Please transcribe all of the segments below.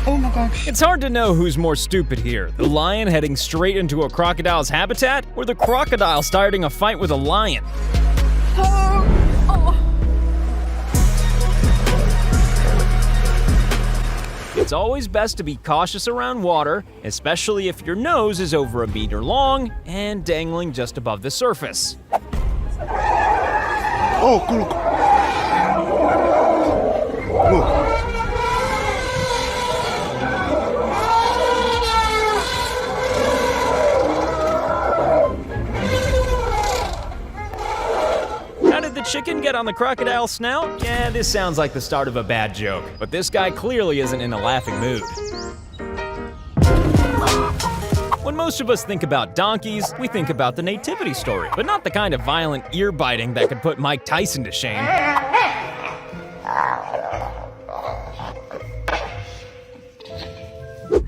Oh my gosh. It's hard to know who's more stupid here, the lion heading straight into a crocodile's habitat, or the crocodile starting a fight with a lion. It's always best to be cautious around water, especially if your nose is over 1 meter long and dangling just above the surface. Oh, look. Look. How did the chicken get on the crocodile's snout? Yeah, this sounds like the start of a bad joke, but this guy clearly isn't in a laughing mood. When most of us think about donkeys, we think about the nativity story, but not the kind of violent ear biting that could put Mike Tyson to shame.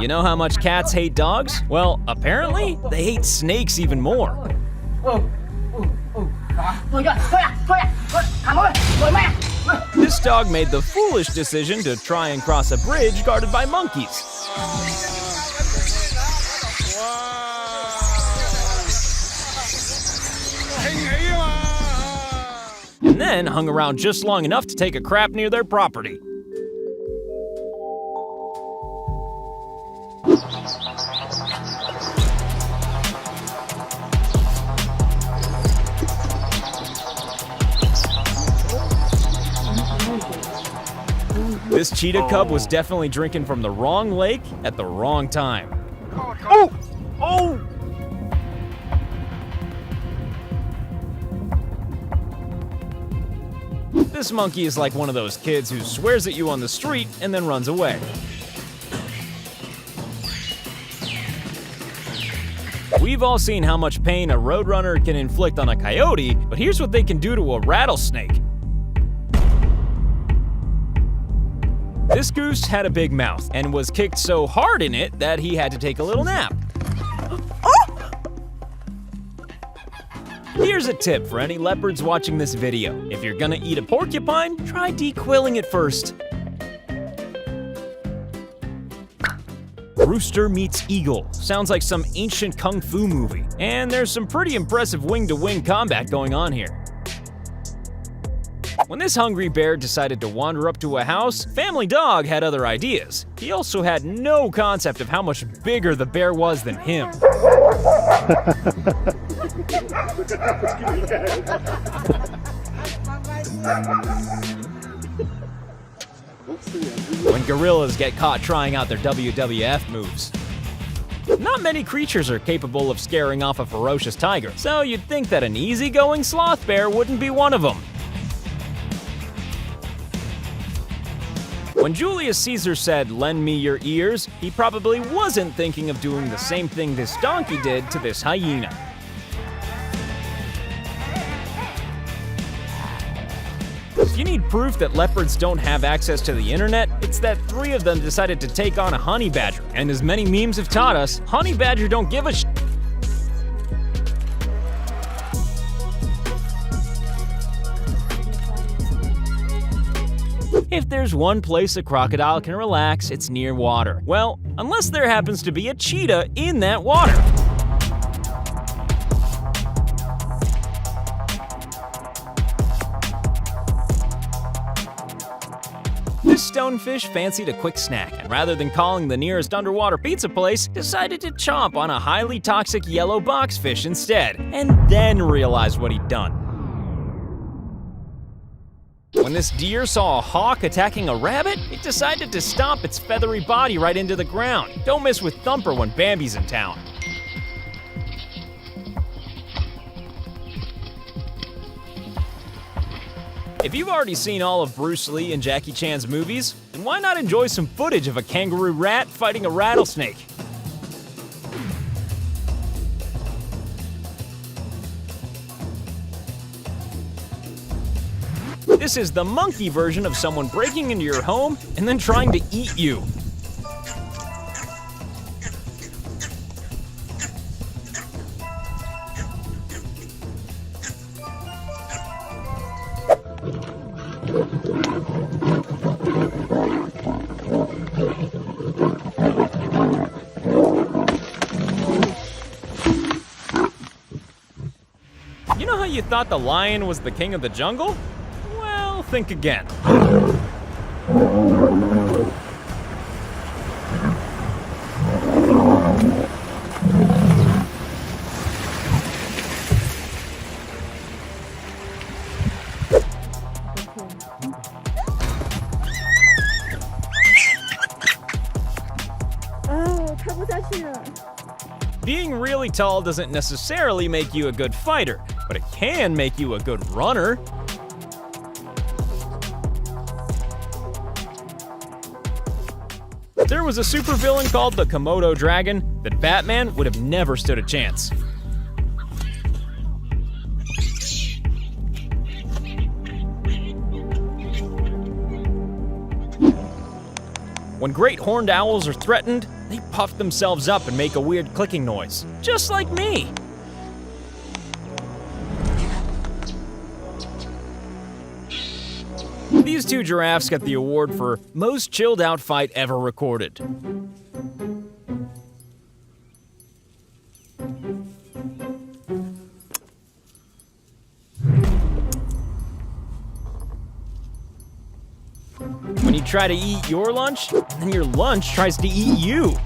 You know how much cats hate dogs? Well, apparently, they hate snakes even more. This dog made the foolish decision to try and cross a bridge guarded by monkeys. And then hung around just long enough to take a crap near their property. This cheetah cub was definitely drinking from the wrong lake at the wrong time. Oh! Oh! This monkey is like one of those kids who swears at you on the street and then runs away. We've all seen how much pain a roadrunner can inflict on a coyote, but here's what they can do to a rattlesnake. This goose had a big mouth and was kicked so hard in it that he had to take a little nap. Here's a tip for any leopards watching this video. If you're gonna eat a porcupine, try dequilling it first. Rooster meets eagle. Sounds like some ancient kung fu movie. And there's some pretty impressive wing-to-wing combat going on here. When this hungry bear decided to wander up to a house, Family Dog had other ideas. He also had no concept of how much bigger the bear was than him. When gorillas get caught trying out their WWF moves. Not many creatures are capable of scaring off a ferocious tiger, so you'd think that an easygoing sloth bear wouldn't be one of them. When Julius Caesar said, "Lend me your ears," he probably wasn't thinking of doing the same thing this donkey did to this hyena. If you need proof that leopards don't have access to the internet, it's that 3 of them decided to take on a honey badger. And as many memes have taught us, honey badger don't give a shit. If there's one place a crocodile can relax, it's near water. Well, unless there happens to be a cheetah in that water. This stonefish fancied a quick snack, and rather than calling the nearest underwater pizza place, decided to chomp on a highly toxic yellow boxfish instead, and then realized what he'd done. When this deer saw a hawk attacking a rabbit, it decided to stomp its feathery body right into the ground. Don't mess with Thumper when Bambi's in town. If you've already seen all of Bruce Lee and Jackie Chan's movies, then why not enjoy some footage of a kangaroo rat fighting a rattlesnake? This is the monkey version of someone breaking into your home and then trying to eat you. you thought the lion was the king of the jungle? Well, think again. Being really tall doesn't necessarily make you a good fighter, but it can make you a good runner. There was a supervillain called the Komodo Dragon that Batman would have never stood a chance. When great horned owls are threatened, they puff themselves up and make a weird clicking noise, just like me. These two giraffes got the award for most chilled out fight ever recorded. When you try to eat your lunch, then your lunch tries to eat you.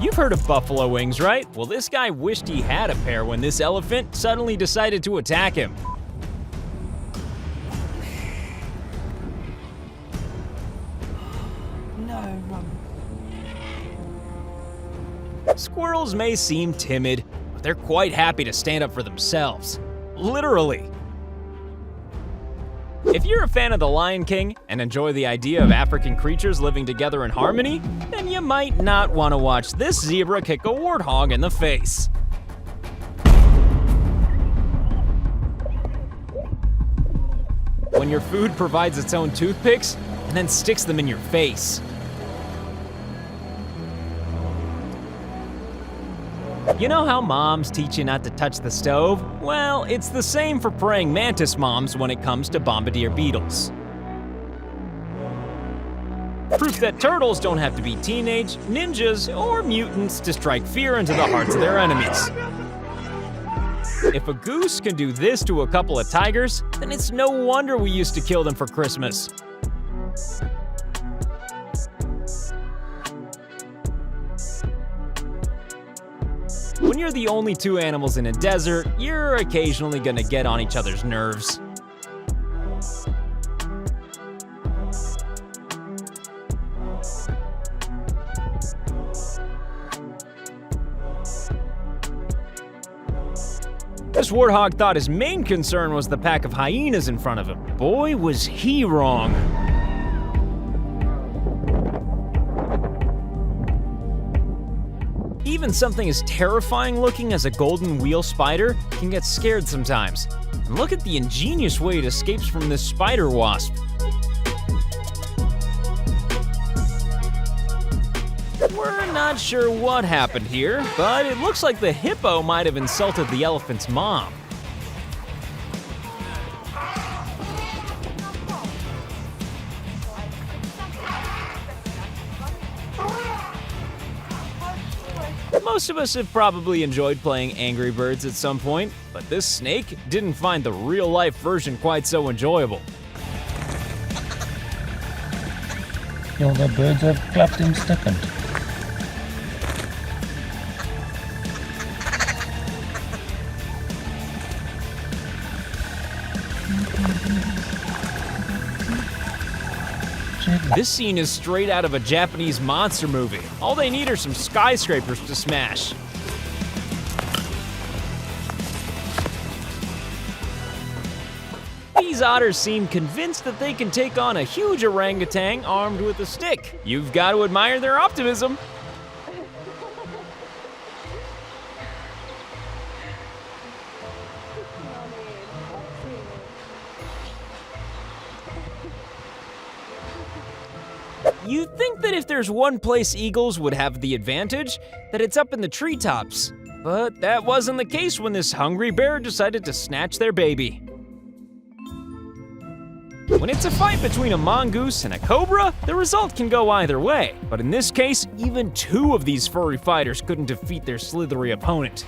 You've heard of buffalo wings, right? Well, this guy wished he had a pair when this elephant suddenly decided to attack him. No, run. Squirrels may seem timid, but they're quite happy to stand up for themselves. Literally. If you're a fan of The Lion King and enjoy the idea of African creatures living together in harmony, then you might not want to watch this zebra kick a warthog in the face. When your food provides its own toothpicks and then sticks them in your face. You know how moms teach you not to touch the stove? Well, it's the same for praying mantis moms when it comes to bombardier beetles. Proof that turtles don't have to be teenage, ninjas, or mutants to strike fear into the hearts of their enemies. If a goose can do this to a couple of tigers, then it's no wonder we used to kill them for Christmas. When you're the only two animals in a desert, you're occasionally gonna get on each other's nerves. This warthog thought his main concern was the pack of hyenas in front of him. Boy, was he wrong. Even something as terrifying looking as a golden wheel spider can get scared sometimes. And look at the ingenious way it escapes from this spider wasp. We're not sure what happened here, but it looks like the hippo might have insulted the elephant's mom. Most of us have probably enjoyed playing Angry Birds at some point, but this snake didn't find the real-life version quite so enjoyable. Ja, the birds have clapped in second. This scene is straight out of a Japanese monster movie. All they need are some skyscrapers to smash. These otters seem convinced that they can take on a huge orangutan armed with a stick. You've got to admire their optimism. You'd think that if there's one place eagles would have the advantage, that it's up in the treetops. But that wasn't the case when this hungry bear decided to snatch their baby. When it's a fight between a mongoose and a cobra, the result can go either way. But in this case, even two of these furry fighters couldn't defeat their slithery opponent.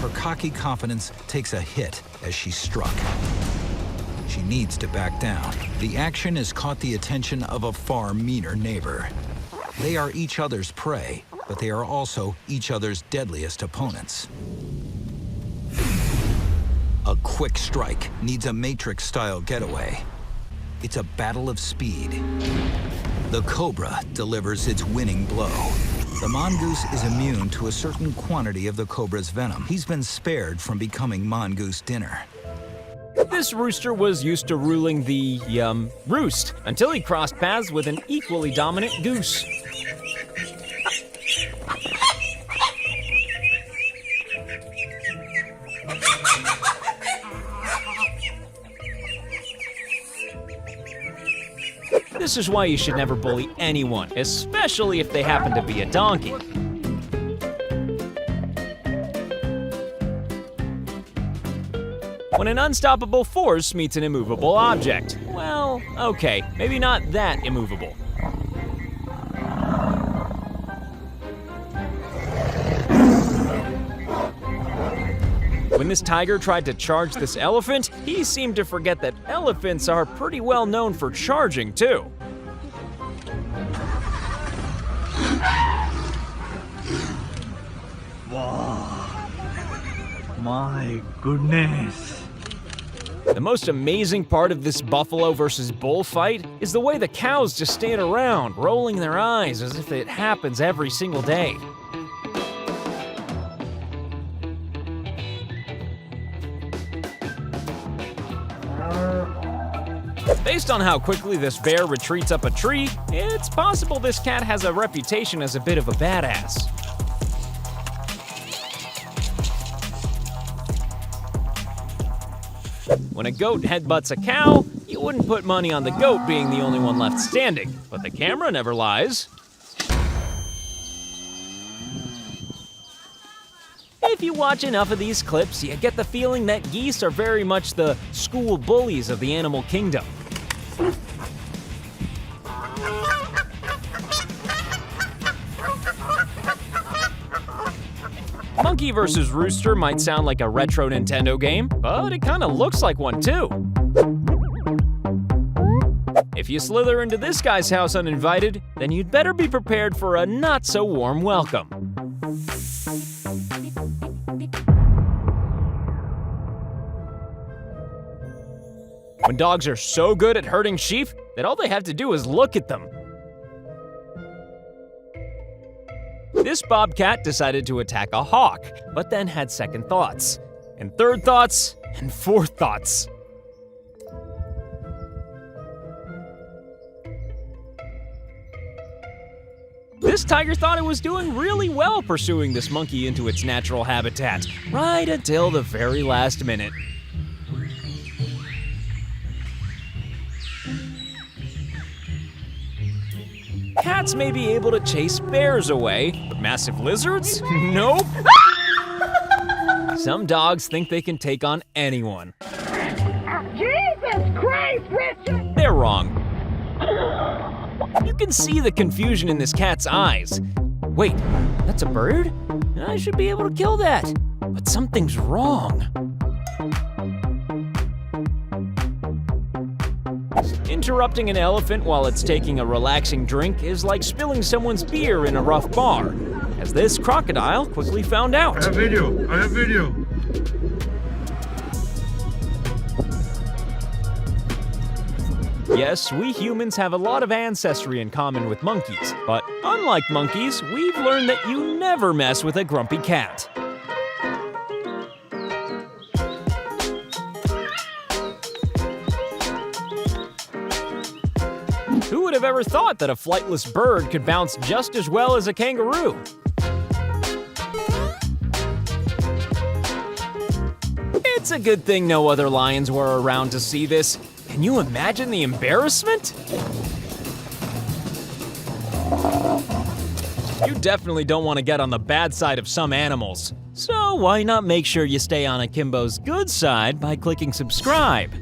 Her cocky confidence takes a hit as she's struck. She needs to back down. The action has caught the attention of a far meaner neighbor. They are each other's prey, but they are also each other's deadliest opponents. A quick strike needs a Matrix-style getaway. It's a battle of speed. The cobra delivers its winning blow. The mongoose is immune to a certain quantity of the cobra's venom. He's been spared from becoming mongoose dinner. This rooster was used to ruling the, roost until he crossed paths with an equally dominant goose. This is why you should never bully anyone, especially if they happen to be a donkey. When an unstoppable force meets an immovable object. Well, okay, maybe not that immovable. When this tiger tried to charge this elephant, he seemed to forget that elephants are pretty well known for charging, too. Wow. My goodness. The most amazing part of this buffalo versus bull fight is the way the cows just stand around, rolling their eyes as if it happens every single day. Based on how quickly this bear retreats up a tree, it's possible this cat has a reputation as a bit of a badass. When a goat headbutts a cow, you wouldn't put money on the goat being the only one left standing, but the camera never lies. If you watch enough of these clips, you get the feeling that geese are very much the school bullies of the animal kingdom. Monkey vs. Rooster might sound like a retro Nintendo game, but it kinda looks like one too. If you slither into this guy's house uninvited, then you'd better be prepared for a not-so-warm welcome. When dogs are so good at herding sheep that all they have to do is look at them. This bobcat decided to attack a hawk, but then had second thoughts, and third thoughts, and fourth thoughts. This tiger thought it was doing really well pursuing this monkey into its natural habitat, right until the very last minute. Cats may be able to chase bears away, but massive lizards? Nope. Some dogs think they can take on anyone. Jesus Christ, Richard! They're wrong. You can see the confusion in this cat's eyes. Wait, that's a bird? I should be able to kill that. But something's wrong. Interrupting an elephant while it's taking a relaxing drink is like spilling someone's beer in a rough bar, as this crocodile quickly found out. I have video. Yes, we humans have a lot of ancestry in common with monkeys, but unlike monkeys, we've learned that you never mess with a grumpy cat. Who would have ever thought that a flightless bird could bounce just as well as a kangaroo? It's a good thing no other lions were around to see this. Can you imagine the embarrassment? You definitely don't want to get on the bad side of some animals. So why not make sure you stay on Akimbo's good side by clicking subscribe?